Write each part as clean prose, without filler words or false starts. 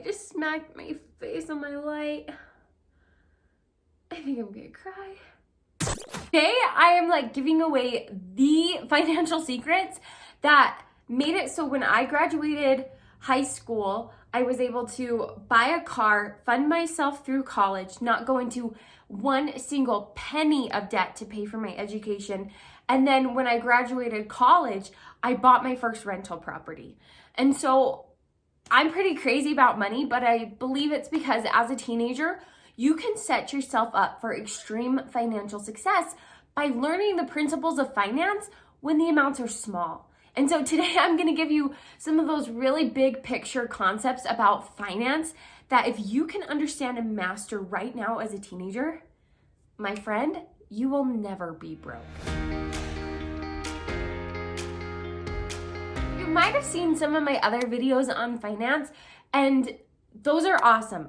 I just smacked my face on my light. I think I'm gonna cry. Today, I am like giving away the financial secrets that made it so when I graduated high school, I was able to buy a car, fund myself through college, not go into one single penny of debt to pay for my education. And then when I graduated college, I bought my first rental property. And so I'm pretty crazy about money, but I believe it's because as a teenager, you can set yourself up for extreme financial success by learning the principles of finance when the amounts are small. And so today I'm going to give you some of those really big picture concepts about finance that if you can understand and master right now as a teenager, my friend, you will never be broke. You might have seen some of my other videos on finance, and those are awesome.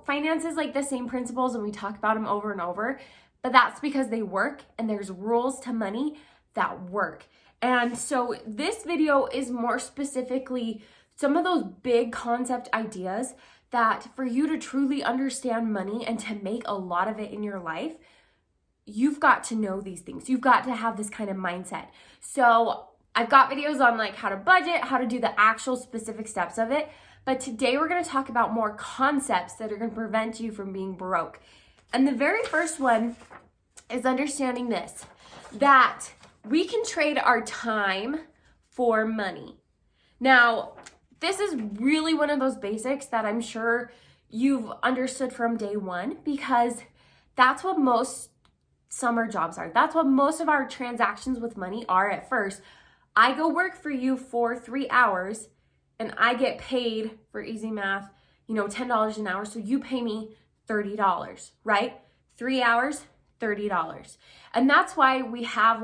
Finance is like the same principles and we talk about them over and over, but that's because they work and there's rules to money that work. And so this video is more specifically some of those big concept ideas that for you to truly understand money and to make a lot of it in your life, you've got to know these things. You've got to have this kind of mindset. So I've got videos on like how to budget, how to do the actual specific steps of it. But today we're going to talk about more concepts that are going to prevent you from being broke. And the very first one is understanding this, that we can trade our time for money. Now, this is really one of those basics that I'm sure you've understood from day one, because that's what most summer jobs are. That's what most of our transactions with money are at first. I go work for you for 3 hours and I get paid, for easy math, $10 an hour. So you pay me $30, right? 3 hours, $30. And that's why we have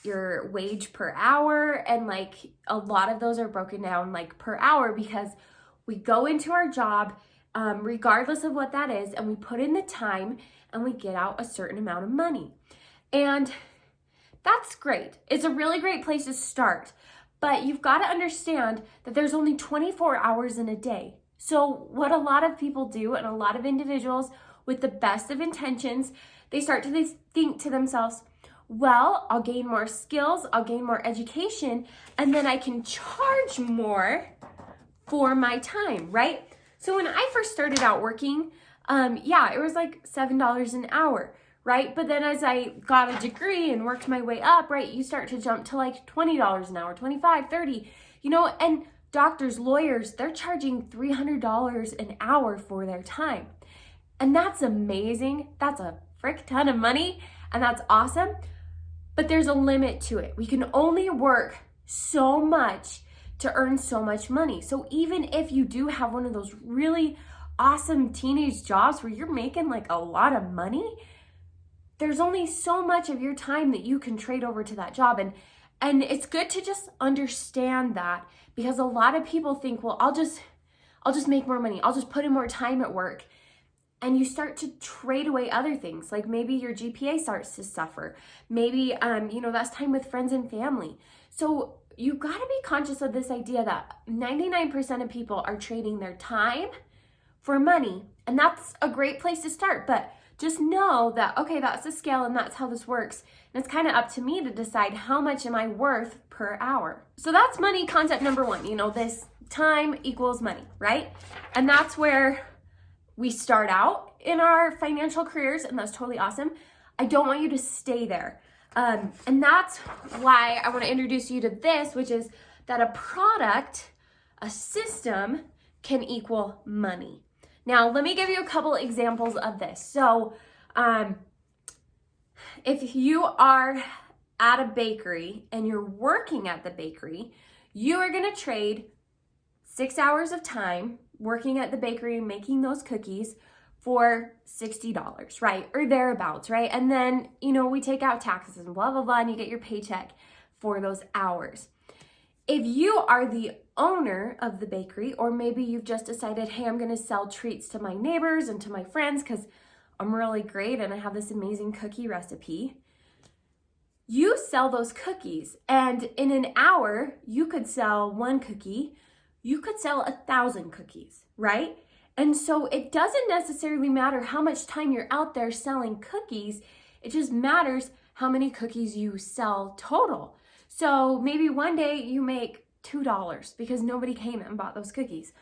your wage per hour, and like a lot of those are broken down like per hour, because we go into our job regardless of what that is, and we put in the time and we get out a certain amount of money. And that's great. It's a really great place to start, but you've got to understand that there's only 24 hours in a day. So what a lot of people do, and a lot of individuals with the best of intentions, they start to think to themselves, well, I'll gain more skills, I'll gain more education, and then I can charge more for my time, right? So when I first started out working, it was like $7 an hour, right? But then as I got a degree and worked my way up, right, you start to jump to like $20 an hour, $25, $30, and doctors, lawyers, they're charging $300 an hour for their time. And that's amazing. That's a frick ton of money, and that's awesome. But there's a limit to it. We can only work so much to earn so much money. So even if you do have one of those really awesome teenage jobs where you're making like a lot of money, there's only so much of your time that you can trade over to that job. And it's good to just understand that, because a lot of people think, well, I'll just make more money. I'll just put in more time at work. And you start to trade away other things, like maybe your GPA starts to suffer. Maybe, that's time with friends and family. So you got to be conscious of this idea that 99% of people are trading their time for money. And that's a great place to start. But just know that, okay, that's the scale and that's how this works. And it's kind of up to me to decide how much am I worth per hour. So that's money concept number one. This time equals money, right? And that's where we start out in our financial careers, and that's totally awesome. I don't want you to stay there. And that's why I want to introduce you to this, which is that a product, a system, can equal money. Now, let me give you a couple examples of this. So, if you are at a bakery and you're working at the bakery, you are going to trade 6 hours of time working at the bakery and making those cookies for $60, right? Or thereabouts, right? And then, we take out taxes and blah, blah, blah, and you get your paycheck for those hours. If you are the owner of the bakery, or maybe you've just decided, hey, I'm going to sell treats to my neighbors and to my friends because I'm really great and I have this amazing cookie recipe, You sell those cookies, and in an hour, you could sell one cookie, you could sell 1,000 cookies, right? And so it doesn't necessarily matter how much time you're out there selling cookies, it just matters how many cookies you sell total. So maybe one day you make $2 because nobody came and bought those cookies.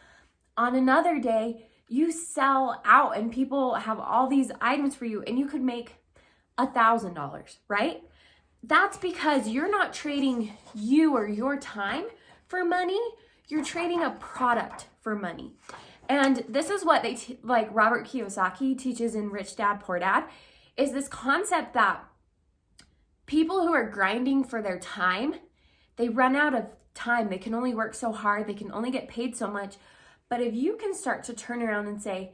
On another day, you sell out and people have all these items for you and you could make $1,000, right? That's because you're not trading you or your time for money, you're trading a product for money. And this is what like Robert Kiyosaki teaches in Rich Dad, Poor Dad, is this concept that people who are grinding for their time, they run out of time. They can only work so hard, they can only get paid so much. But if you can start to turn around and say,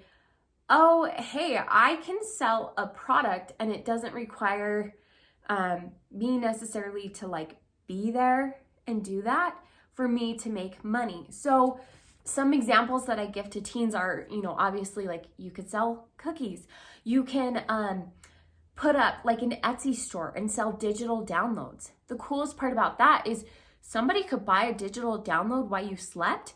oh, hey, I can sell a product and it doesn't require me necessarily to like be there and do that for me to make money. So some examples that I give to teens are, obviously like you could sell cookies. You can put up like an Etsy store and sell digital downloads. The coolest part about that is somebody could buy a digital download while you slept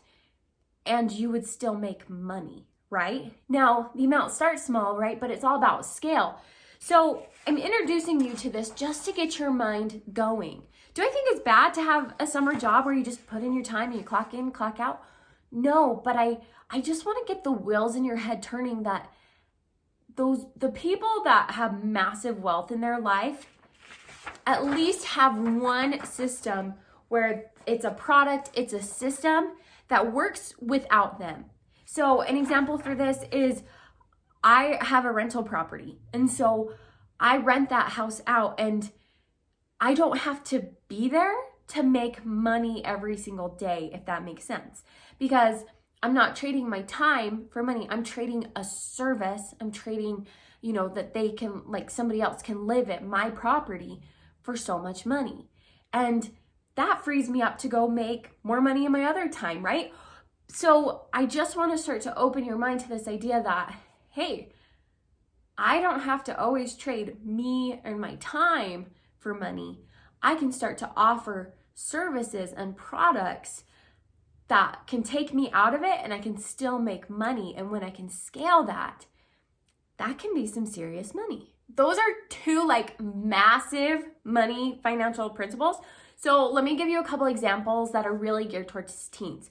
and you would still make money, right? Now, the amount starts small, right? But it's all about scale. So I'm introducing you to this just to get your mind going. Do I think it's bad to have a summer job where you just put in your time and you clock in, clock out? No, but I just want to get the wheels in your head turning that the people that have massive wealth in their life at least have one system where it's a product, it's a system that works without them. So an example for this is I have a rental property, and so I rent that house out and I don't have to be there to make money every single day, if that makes sense. Because I'm not trading my time for money. I'm trading a service. I'm trading, that they can, like somebody else can live at my property for so much money. And that frees me up to go make more money in my other time, right? So I just want to start to open your mind to this idea that, hey, I don't have to always trade me and my time for money. I can start to offer services and products that can take me out of it and I can still make money. And when I can scale that, that can be some serious money. Those are two like massive money financial principles. So let me give you a couple examples that are really geared towards teens.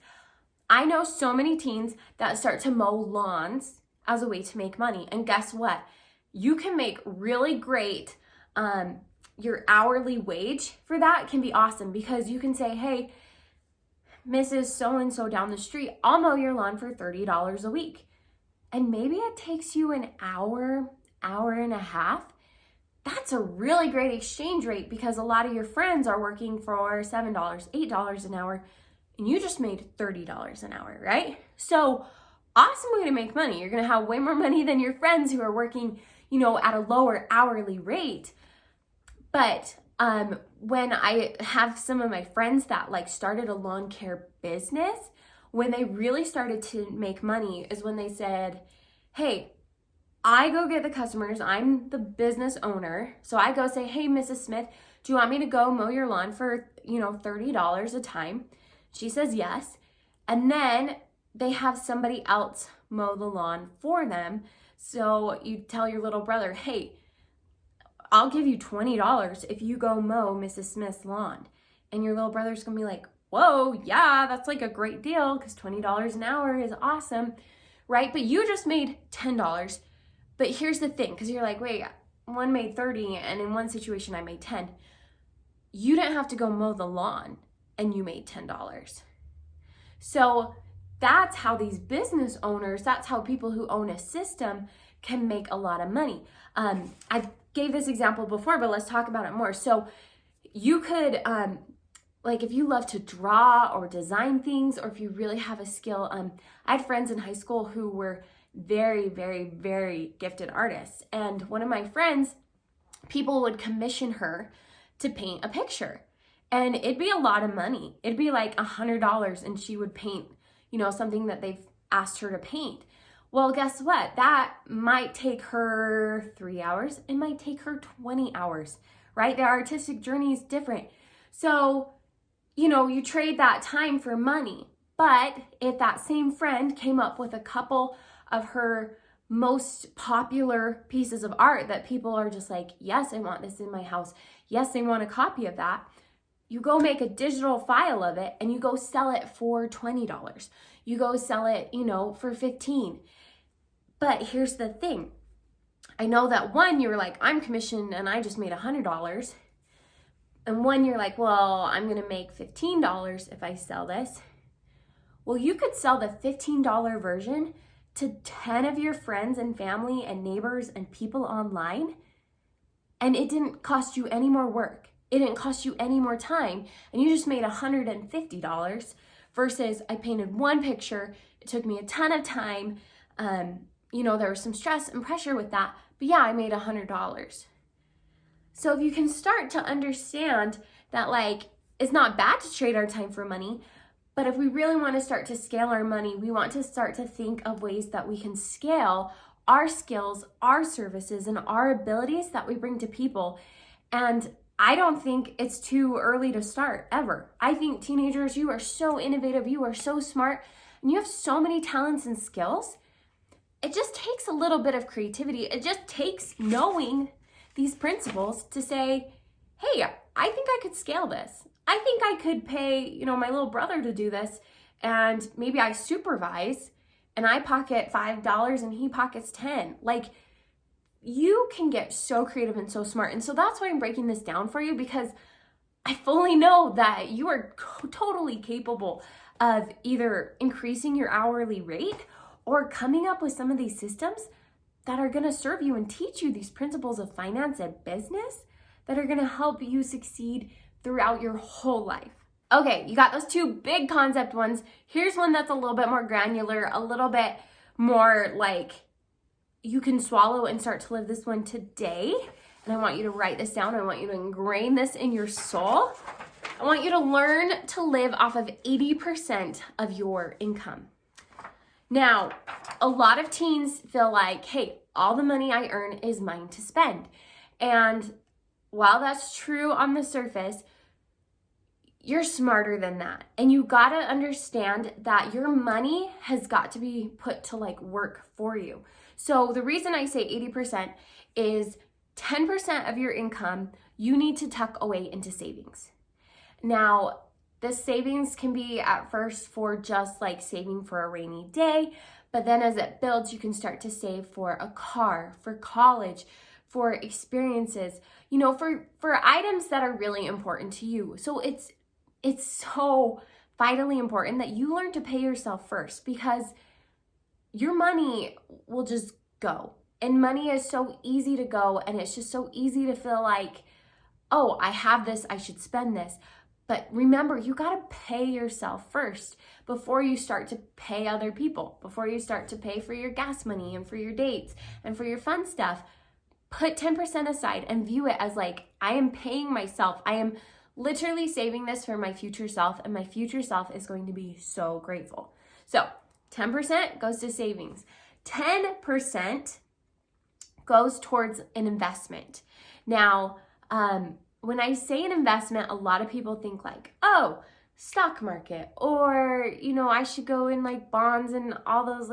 I know so many teens that start to mow lawns as a way to make money. And guess what? You can make really great, your hourly wage for that can be awesome because you can say, hey, Mrs. So-and-so down the street, I'll mow your lawn for $30 a week. And maybe it takes you an hour, hour and a half. That's a really great exchange rate because a lot of your friends are working for $7, $8 an hour, and you just made $30 an hour, right? So awesome way to make money. You're gonna have way more money than your friends who are working, at a lower hourly rate. But when I have some of my friends that like started a lawn care business, when they really started to make money is when they said, hey, I go get the customers. I'm the business owner. So I go say, hey, Mrs. Smith, do you want me to go mow your lawn for, $30 a time? She says yes. And then they have somebody else mow the lawn for them. So you tell your little brother, hey, I'll give you $20 if you go mow Mrs. Smith's lawn. And your little brother's gonna be like, whoa, yeah, that's like a great deal because $20 an hour is awesome, right? But you just made $10. But here's the thing, because you're like, wait, one made 30 and in one situation I made 10. You didn't have to go mow the lawn and you made $10. So that's how these business owners, that's how people who own a system can make a lot of money. I gave this example before, but let's talk about it more. So you could, like if you love to draw or design things, or if you really have a skill, I had friends in high school who were very, very, very gifted artists. And one of my friends, people would commission her to paint a picture. And it'd be a lot of money. It'd be like $100 and she would paint, something that they've asked her to paint. Well, guess what? That might take her 3 hours. It might take her 20 hours, right? Their artistic journey is different. So, you trade that time for money. But if that same friend came up with a couple of her most popular pieces of art that people are just like, yes, I want this in my house. Yes, I want a copy of that. You go make a digital file of it and you go sell it for $20. You go sell it, for $15. But here's the thing. I know that one, you were like, I'm commissioned and I just made $100. And one, you're like, well, I'm going to make $15 if I sell this. Well, you could sell the $15 version to 10 of your friends and family and neighbors and people online. And it didn't cost you any more work. It didn't cost you any more time. And you just made $150 versus I painted one picture. It took me a ton of time. There was some stress and pressure with that. But yeah, I made $100. So if you can start to understand that, it's not bad to trade our time for money, but if we really want to start to scale our money, we want to start to think of ways that we can scale our skills, our services, and our abilities that we bring to people. And I don't think it's too early to start, ever. I think teenagers, you are so innovative, you are so smart, and you have so many talents and skills. It just takes a little bit of creativity. It just takes knowing these principles to say, hey, I think I could scale this. I think I could pay, my little brother to do this, and maybe I supervise and I pocket $5 and he pockets 10. You can get so creative and so smart. And so that's why I'm breaking this down for you, because I fully know that you are totally capable of either increasing your hourly rate or coming up with some of these systems that are going to serve you and teach you these principles of finance and business that are going to help you succeed throughout your whole life. Okay, you got those two big concept ones. Here's one that's a little bit more granular, a little bit more you can swallow and start to live this one today. And I want you to write this down. I want you to ingrain this in your soul. I want you to learn to live off of 80% of your income. Now, a lot of teens feel like, hey, all the money I earn is mine to spend. And while that's true on the surface, you're smarter than that. And you gotta understand that your money has got to be put to work for you. So the reason I say 80% is 10% of your income you need to tuck away into savings. Now, this savings can be at first for just saving for a rainy day, but then as it builds, you can start to save for a car, for college, for experiences, for items that are really important to you. So it's so vitally important that you learn to pay yourself first, because your money will just go. And money is so easy to go, and it's just so easy to feel like, oh, I have this, I should spend this. But remember, you got to pay yourself first before you start to pay other people, before you start to pay for your gas money and for your dates and for your fun stuff. Put 10% aside and view it as I am paying myself. I am literally saving this for my future self, and my future self is going to be so grateful. So 10% goes to savings. 10% goes towards an investment. Now, when I say an investment, a lot of people think oh, stock market, or, I should go in bonds and all those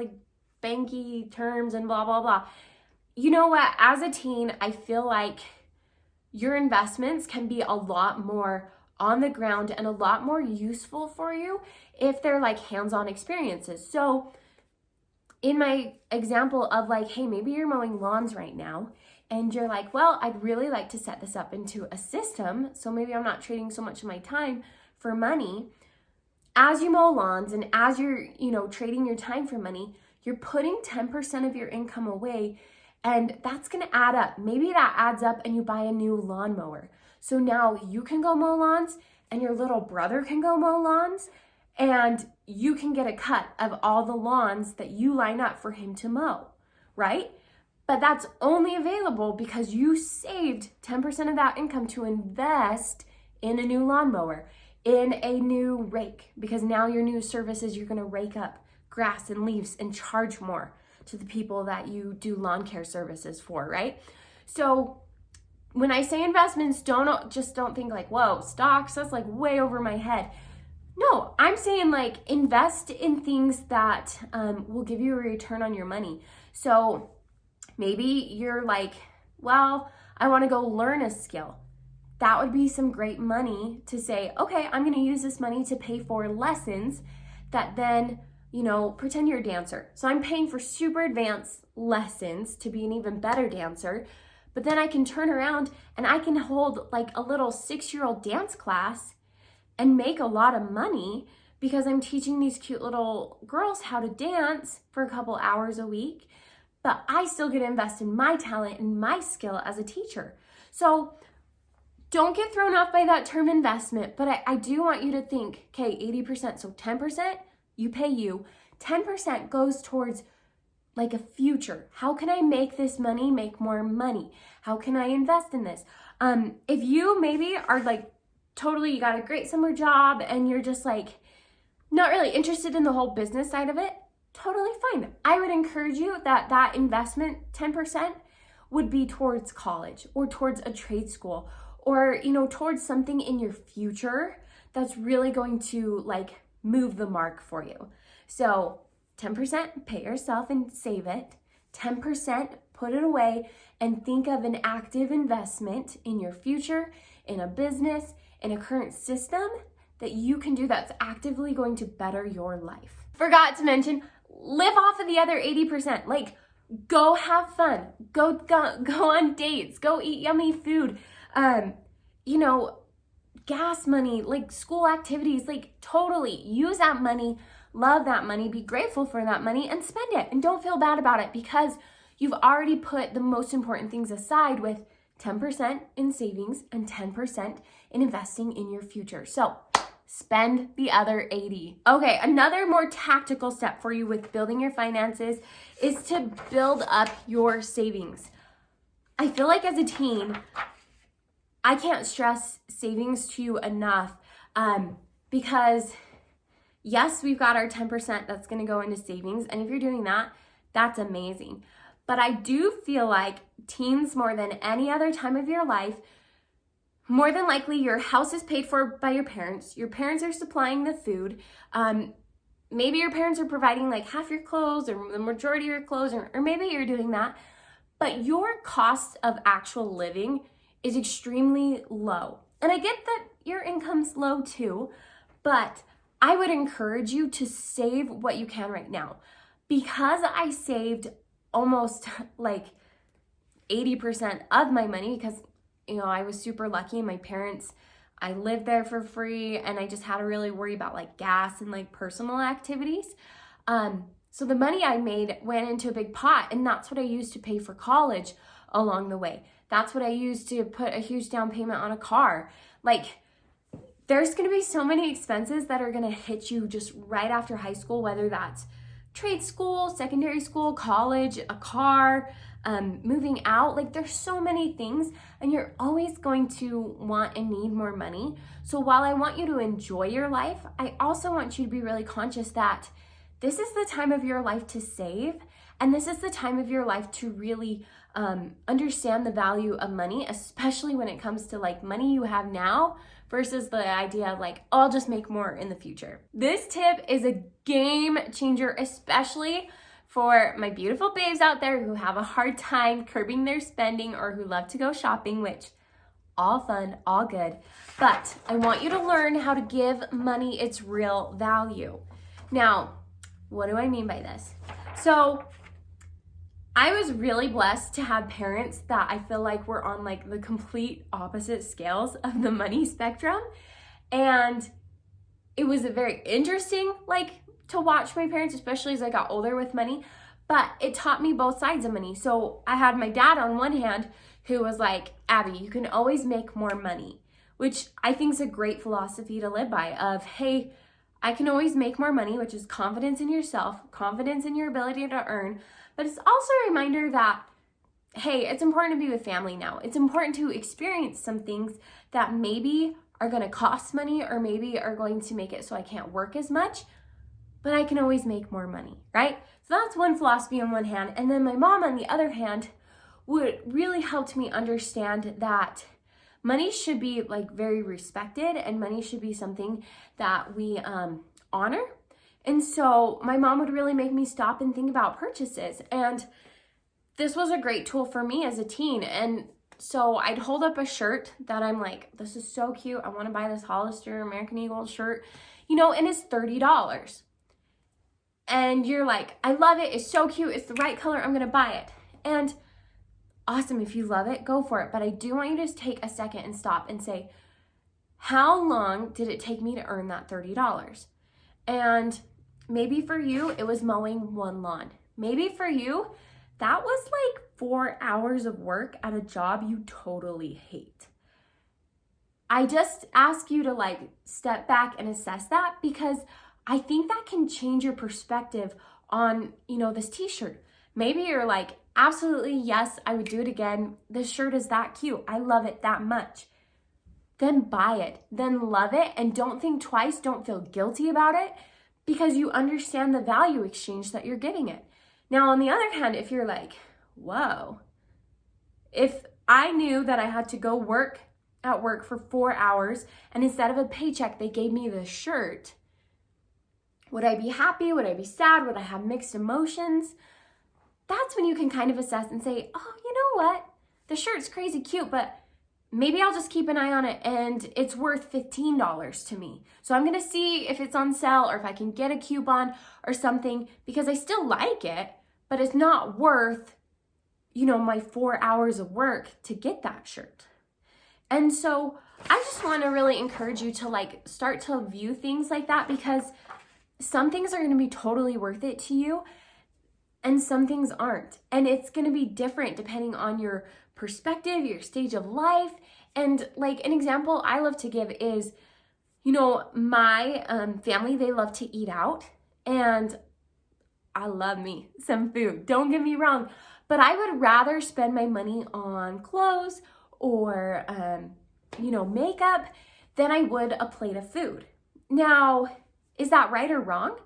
banky terms and blah, blah, blah. You know what? As a teen, I feel like your investments can be a lot more on the ground and a lot more useful for you if they're hands-on experiences. So in my example of hey, maybe you're mowing lawns right now, and you're well, I'd really like to set this up into a system, so maybe I'm not trading so much of my time for money. As you mow lawns and as you're, trading your time for money, you're putting 10% of your income away, and that's going to add up. Maybe that adds up and you buy a new lawnmower. So now you can go mow lawns, and your little brother can go mow lawns, and you can get a cut of all the lawns that you line up for him to mow, right? But that's only available because you saved 10% of that income to invest in a new lawnmower, in a new rake, because now your new service is you're going to rake up grass and leaves and charge more to the people that you do lawn care services for, right? So when I say investments, don't think like, whoa, stocks, that's like way over my head. No, I'm saying like invest in things that will give you a return on your money. So maybe you're like, well, I want to go learn a skill. That would be some great money to say, okay, I'm going to use this money to pay for lessons that then, pretend you're a dancer. So I'm paying for super advanced lessons to be an even better dancer. But then I can turn around and I can hold like a little 6-year-old dance class and make a lot of money because I'm teaching these cute little girls how to dance for a couple hours a week. But I still get to invest in my talent and my skill as a teacher. So don't get thrown off by that term investment, but I do want you to think, okay, 80%, so 10% you pay you, 10% goes towards like a future. How can I make this money make more money? How can I invest in this? If you maybe are like totally, you got a great summer job and you're just like not really interested in the whole business side of it, totally fine. I would encourage you that investment 10% would be towards college or towards a trade school or, towards something in your future that's really going to like move the mark for you. So 10% pay yourself and save it. 10% put it away and think of an active investment in your future, in a business, in a current system that you can do that's actively going to better your life. Forgot to mention, live off of the other 80%. Like, go have fun. Go on dates. Go eat yummy food. Gas money, like school activities, like totally use that money, love that money, be grateful for that money and spend it. And don't feel bad about it because you've already put the most important things aside with 10% in savings and 10% in investing in your future. So spend the other 80. Okay, another more tactical step for you with building your finances is to build up your savings. I feel like as a teen, I can't stress savings to you enough because yes, we've got our 10% that's going to go into savings. And if you're doing that, that's amazing. But I do feel like teens, more than any other time of your life, more than likely your house is paid for by your parents. Your parents are supplying the food. Maybe your parents are providing like half your clothes or the majority of your clothes, or maybe you're doing that. But your cost of actual living is extremely low. And I get that your income's low too, but I would encourage you to save what you can right now. Because I saved almost like 80% of my money because, I was super lucky. My parents, I lived there for free and I just had to really worry about like gas and like personal activities. So the money I made went into a big pot and that's what I used to pay for college along the way. That's what I used to put a huge down payment on a car. Like, there's going to be so many expenses that are going to hit you just right after high school, whether that's trade school, secondary school, college, a car, moving out. Like, there's so many things and you're always going to want and need more money. So while I want you to enjoy your life, I also want you to be really conscious that this is the time of your life to save. And this is the time of your life to really understand the value of money, especially when it comes to like money you have now versus the idea of like, oh, I'll just make more in the future. This tip is a game changer, especially for my beautiful babes out there who have a hard time curbing their spending or who love to go shopping, which all fun, all good. But I want you to learn how to give money its real value. Now, what do I mean by this? So I was really blessed to have parents that I feel like were on like the complete opposite scales of the money spectrum. And it was a very interesting to watch my parents, especially as I got older with money, but it taught me both sides of money. So I had my dad on one hand who was like, Abby, you can always make more money, which I think is a great philosophy to live by of, hey, I can always make more money, which is confidence in yourself, confidence in your ability to earn. But it's also a reminder that, hey, it's important to be with family now. It's important to experience some things that maybe are going to cost money or maybe are going to make it so I can't work as much, but I can always make more money, right? So that's one philosophy on one hand. And then my mom on the other hand would really helped me understand that money should be like very respected, and money should be something that we honor. And so my mom would really make me stop and think about purchases. And this was a great tool for me as a teen. And so I'd hold up a shirt that I'm like, this is so cute. I want to buy this Hollister American Eagle shirt, and it's $30. And you're like, I love it. It's so cute. It's the right color. I'm going to buy it. And awesome. If you love it, go for it. But I do want you to take a second and stop and say, how long did it take me to earn that $30? And maybe for you, it was mowing one lawn. Maybe for you, that was like 4 hours of work at a job you totally hate. I just ask you to like step back and assess that, because I think that can change your perspective on, this t-shirt. Maybe you're like, absolutely, yes, I would do it again. This shirt is that cute. I love it that much. Then buy it, then love it, and don't think twice. Don't feel guilty about it, because you understand the value exchange that you're giving it. Now, on the other hand, if you're like, whoa, if I knew that I had to go work at work for 4 hours and instead of a paycheck, they gave me the shirt, would I be happy? Would I be sad? Would I have mixed emotions? That's when you can kind of assess and say, oh, you know what? The shirt's crazy cute, but maybe I'll just keep an eye on it and it's worth $15 to me. So I'm going to see if it's on sale or if I can get a coupon or something, because I still like it, but it's not worth, my 4 hours of work to get that shirt. And so I just want to really encourage you to like start to view things like that, because some things are going to be totally worth it to you and some things aren't. And it's going to be different depending on your perspective, your stage of life. And like an example I love to give is, my family, they love to eat out, and I love me some food. Don't get me wrong, but I would rather spend my money on clothes or, makeup than I would a plate of food. Now, is that right or wrong?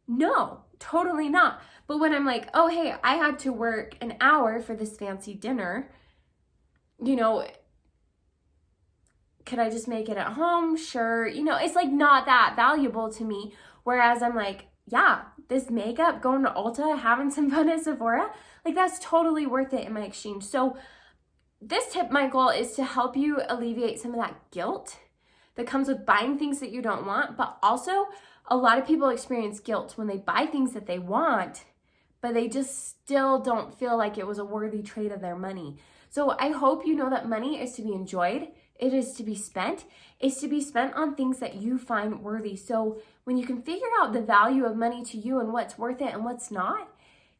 No, totally not. But when I'm like, oh, hey, I had to work an hour for this fancy dinner, could I just make it at home? Sure. It's like not that valuable to me. Whereas I'm like, yeah, this makeup, going to Ulta, having some fun at Sephora, like that's totally worth it in my exchange. So this tip, my goal is to help you alleviate some of that guilt that comes with buying things that you don't want. But also, a lot of people experience guilt when they buy things that they want, but they just still don't feel like it was a worthy trade of their money. So I hope you know that money is to be enjoyed. It is to be spent. It's to be spent on things that you find worthy. So when you can figure out the value of money to you and what's worth it and what's not,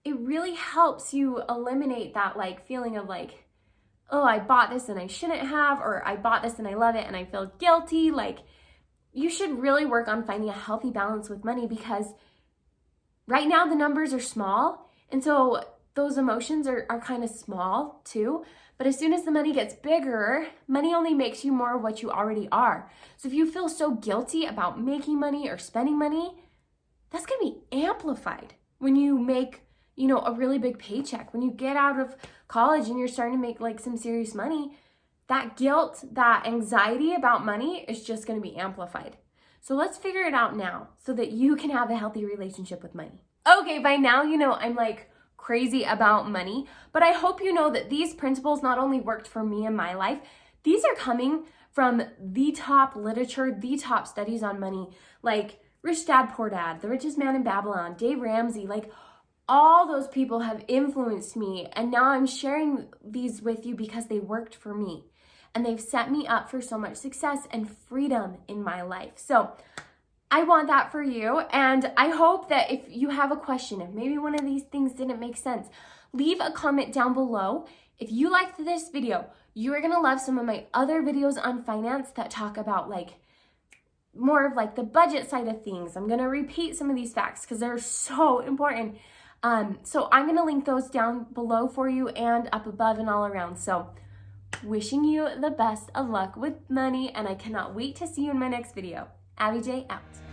it really helps you eliminate that like feeling of like, oh, I bought this and I shouldn't have, or I bought this and I love it and I feel guilty. Like, you should really work on finding a healthy balance with money, because right now the numbers are small. And so those emotions are kind of small too. But as soon as the money gets bigger, money only makes you more of what you already are. So if you feel so guilty about making money or spending money, that's going to be amplified when you make, a really big paycheck. When you get out of college and you're starting to make like some serious money, that guilt, that anxiety about money is just going to be amplified. So let's figure it out now so that you can have a healthy relationship with money. Okay, by now, I'm like crazy about money, but I hope you know that these principles not only worked for me in my life, these are coming from the top literature, the top studies on money, like Rich Dad, Poor Dad, The Richest Man in Babylon, Dave Ramsey, like all those people have influenced me. And now I'm sharing these with you because they worked for me and they've set me up for so much success and freedom in my life. So I want that for you. And I hope that if you have a question, if maybe one of these things didn't make sense, leave a comment down below. If you liked this video, you are going to love some of my other videos on finance that talk about like more of like the budget side of things. I'm going to repeat some of these facts because they're so important. So I'm going to link those down below for you and up above and all around. So wishing you the best of luck with money, and I cannot wait to see you in my next video. Abby J out.